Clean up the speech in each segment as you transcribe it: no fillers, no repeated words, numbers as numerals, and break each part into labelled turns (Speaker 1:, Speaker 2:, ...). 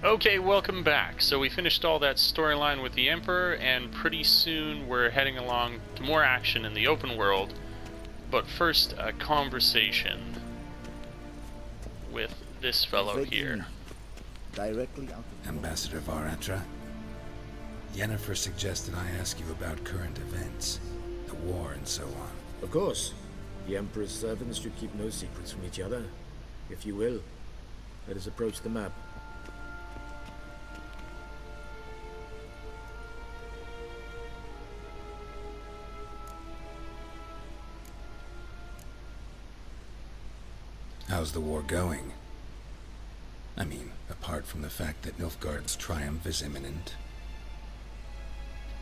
Speaker 1: Okay, welcome back. So we finished all that storyline with the Emperor, and pretty soon we're heading along to more action in the open world. But first, a conversation with this fellow here.
Speaker 2: Directly out of
Speaker 3: Ambassador Varatra, Yennefer suggested I ask you about current events, the war and so on.
Speaker 4: Of course. The Emperor's servants should keep no secrets from each other. If you will, let us approach the map.
Speaker 3: How's the war going? I mean, apart from the fact that Nilfgaard's triumph is imminent.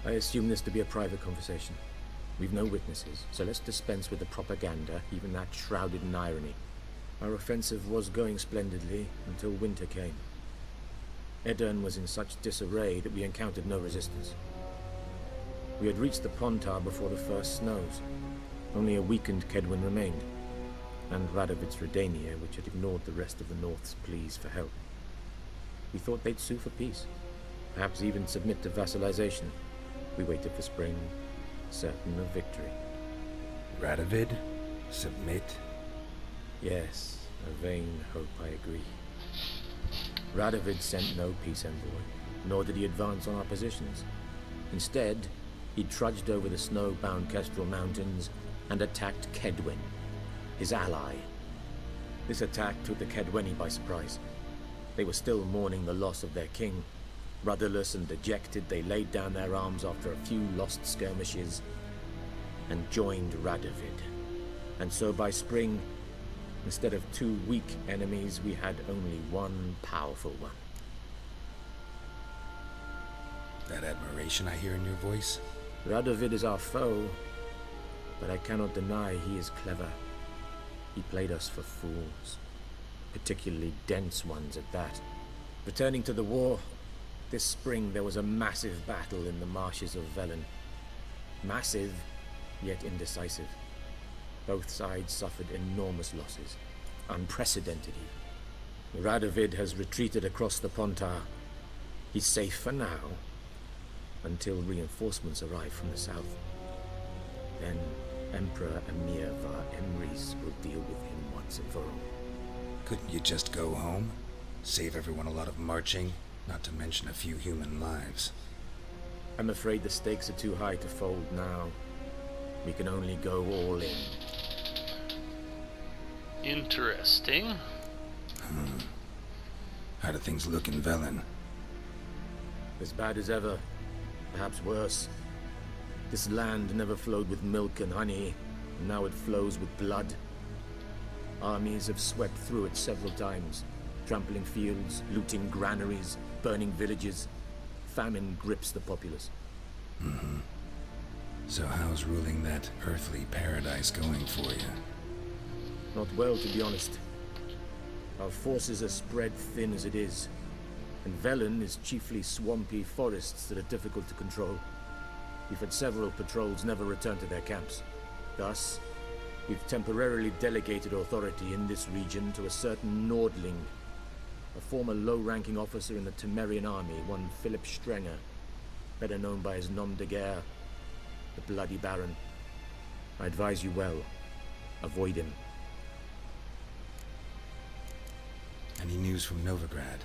Speaker 4: I assume this to be a private conversation. We've no witnesses, so let's dispense with the propaganda, even that shrouded in irony. Our offensive was going splendidly until winter came. Edirn was in such disarray that we encountered no resistance. We had reached the Pontar before the first snows. Only a weakened Kedwin remained, and Radovid's Redania, which had ignored the rest of the North's pleas for help. We thought they'd sue for peace, perhaps even submit to vassalization. We waited for spring, certain of victory.
Speaker 3: Radovid? Submit?
Speaker 4: Yes, a vain hope, I agree. Radovid sent no peace envoy, nor did he advance on our positions. Instead, he trudged over the snow-bound Kestrel Mountains and attacked Kedwin, his ally. This attack took the Kedweni by surprise. They were still mourning the loss of their king. Rudderless and dejected, they laid down their arms after a few lost skirmishes and joined Radovid. And so by spring, instead of two weak enemies, we had only one powerful one.
Speaker 3: That admiration I hear in your voice?
Speaker 4: Radovid is our foe, but I cannot deny he is clever. He played us for fools, particularly dense ones at that. Returning to the war, this spring there was a massive battle in the marshes of Velen. Massive, yet indecisive. Both sides suffered enormous losses, unprecedented even. Radovid has retreated across the Pontar. He's safe for now, until reinforcements arrive from the south. Then Emperor Emir var Emrys will deal with him once and for all.
Speaker 3: Couldn't you just go home? Save everyone a lot of marching, not to mention a few human lives.
Speaker 4: I'm afraid the stakes are too high to fold now. We can only go all in.
Speaker 1: Interesting.
Speaker 3: How do things look in Velen?
Speaker 4: As bad as ever, perhaps worse. This land never flowed with milk and honey, and now it flows with blood. Armies have swept through it several times, trampling fields, looting granaries, burning villages. Famine grips the populace.
Speaker 3: So how's ruling that earthly paradise going for you?
Speaker 4: Not well, to be honest. Our forces are spread thin as it is, and Velen is chiefly swampy forests that are difficult to control. We've had several patrols never return to their camps. Thus, we've temporarily delegated authority in this region to a certain Nordling, a former low-ranking officer in the Temerian army, one Philip Strenger, better known by his nom de guerre, the Bloody Baron. I advise you well. Avoid him.
Speaker 3: Any news from Novigrad?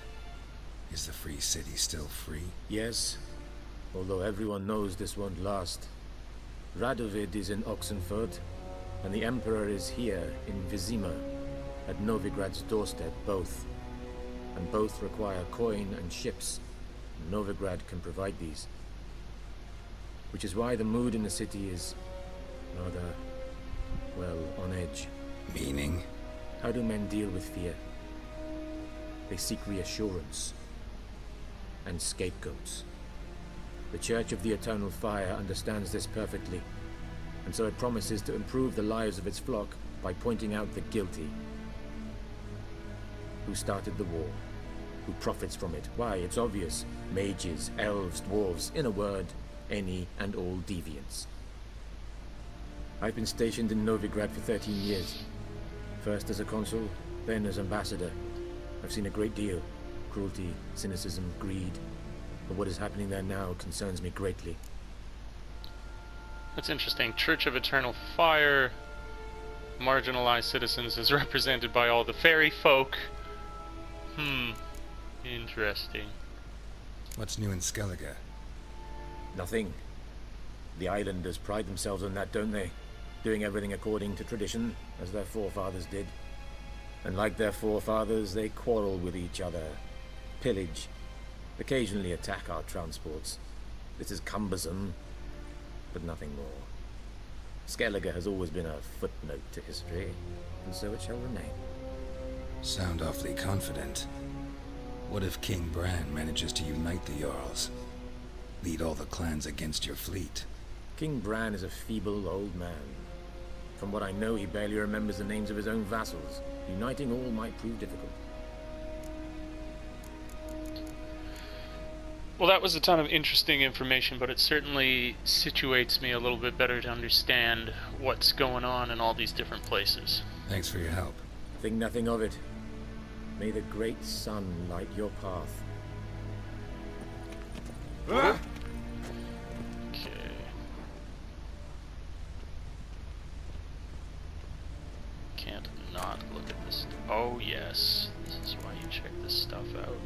Speaker 3: Is the free city still free?
Speaker 4: Yes, although everyone knows this won't last. Radovid is in Oxenfurt, and the Emperor is here in Vizima, at Novigrad's doorstep, both. And both require coin and ships. Novigrad can provide these. Which is why the mood in the city is rather, well, on edge.
Speaker 3: Meaning?
Speaker 4: How do men deal with fear? They seek reassurance and scapegoats. The Church of the Eternal Fire understands this perfectly, and so it promises to improve the lives of its flock by pointing out the guilty. Who started the war? Who profits from it? Why, it's obvious. Mages, elves, dwarves, in a word, any and all deviants. I've been stationed in Novigrad for 13 years. First as a consul, then as ambassador. I've seen a great deal. cruelty, cynicism, greed. But what is happening there now concerns me greatly.
Speaker 1: That's interesting. Church of Eternal Fire. Marginalized citizens is represented by all the fairy folk. Interesting.
Speaker 3: What's new in Skellige?
Speaker 4: Nothing. The islanders pride themselves on that, don't they? Doing everything according to tradition, as their forefathers did. And like their forefathers, they quarrel with each other, pillage, occasionally attack our transports. This is cumbersome, but nothing more. Skellige has always been a footnote to history, and so it shall remain.
Speaker 3: Sound awfully confident. What if King Bran manages to unite the Jarls? Lead all the clans against your fleet?
Speaker 4: King Bran is a feeble old man. From what I know, he barely remembers the names of his own vassals. Uniting all might prove difficult.
Speaker 1: Well, that was a ton of interesting information, but it certainly situates me a little bit better to understand what's going on in all these different places.
Speaker 3: Thanks for your help.
Speaker 4: Think nothing of it. May the great sun light your path.
Speaker 1: Okay. Can't not look at this. Oh, yes. This is why you check this stuff out.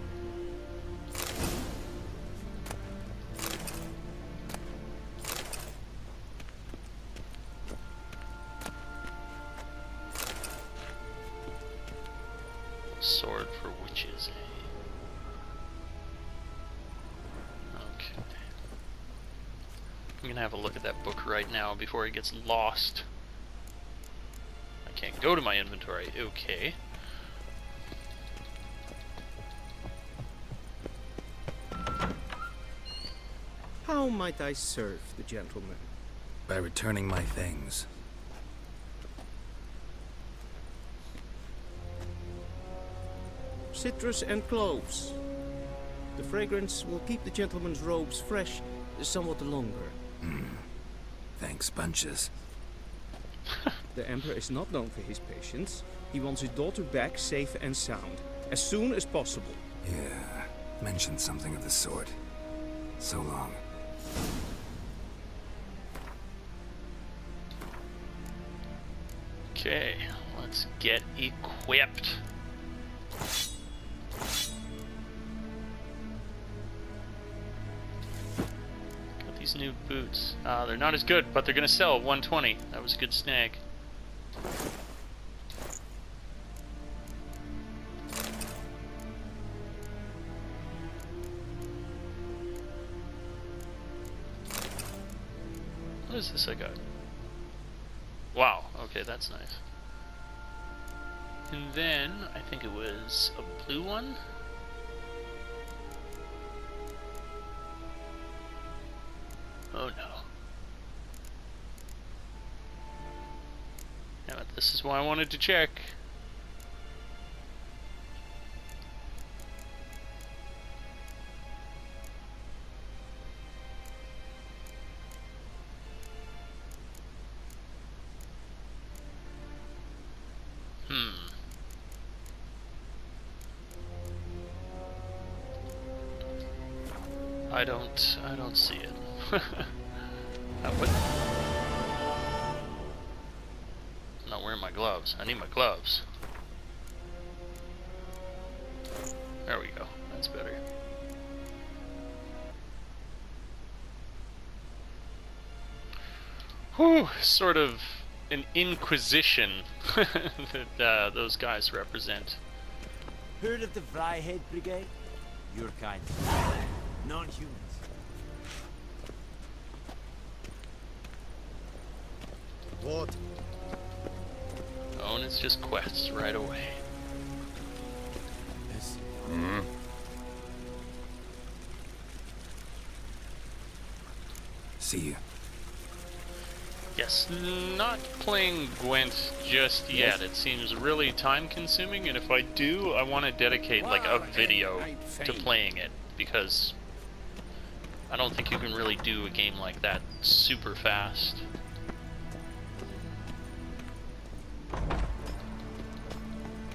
Speaker 1: Sword for witches, eh? Okay. I'm gonna have a look at that book right now before it gets lost. I can't go to my inventory. Okay.
Speaker 5: How might I serve the gentleman?
Speaker 3: By returning my things.
Speaker 5: Citrus and cloves. The fragrance will keep the gentleman's robes fresh somewhat longer.
Speaker 3: Thanks, bunches.
Speaker 5: The Emperor is not known for his patience. He wants his daughter back safe and sound, as soon as possible.
Speaker 3: Yeah, mentioned something of the sort. So long.
Speaker 1: Okay, let's get equipped. Got these new boots. They're not as good, but they're gonna sell at 120. That was a good snag. What is this I got? Wow, okay, that's nice. And then, I think it was a blue one? Oh no. Damn it, this is why I wanted to check. I don't see it. What? I'm not wearing my gloves. I need my gloves. There we go. That's better. Whew, sort of an inquisition that those guys represent.
Speaker 2: Heard of the Vryhead Brigade? Your kind. Non-humans. What?
Speaker 1: Oh, and it's just quests right away.
Speaker 2: Yes.
Speaker 3: See you.
Speaker 1: Yes, not playing Gwent just yet. It seems really time consuming, and if I do, I want to dedicate like a video to playing it, because I don't think you can really do a game like that super fast.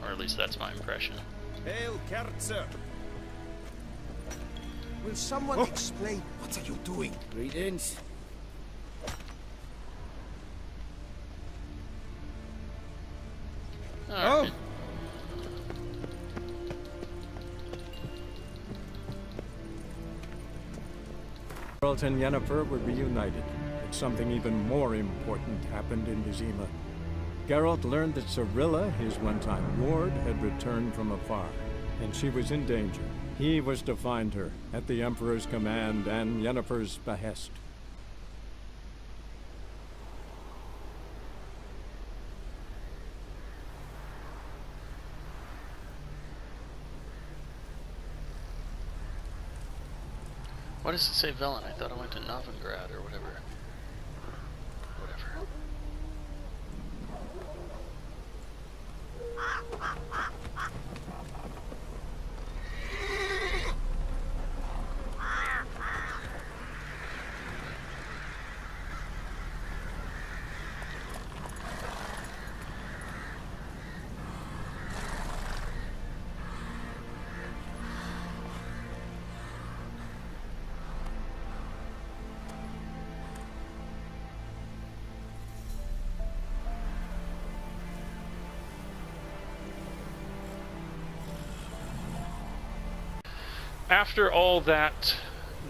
Speaker 1: Or at least that's my impression.
Speaker 5: Hail, Kerzer!
Speaker 2: Will someone explain?
Speaker 3: What are you doing?
Speaker 2: Greetings.
Speaker 1: Alright.
Speaker 6: Geralt and Yennefer were reunited, but something even more important happened in Vizima. Geralt learned that Cirilla, his one-time ward, had returned from afar, and she was in danger. He was to find her, at the Emperor's command and Yennefer's behest.
Speaker 1: What does it say, Velen? I thought I went to Novigrad or whatever. Whatever. After all that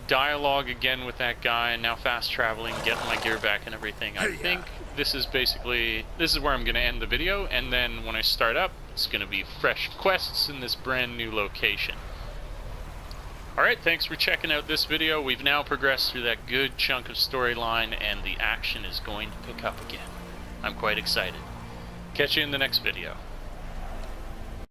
Speaker 1: dialogue again with that guy, and now fast traveling, getting my gear back and everything, I think this is where I'm going to end the video, and then when I start up, it's going to be fresh quests in this brand new location. Alright, thanks for checking out this video. We've now progressed through that good chunk of storyline, and the action is going to pick up again. I'm quite excited. Catch you in the next video.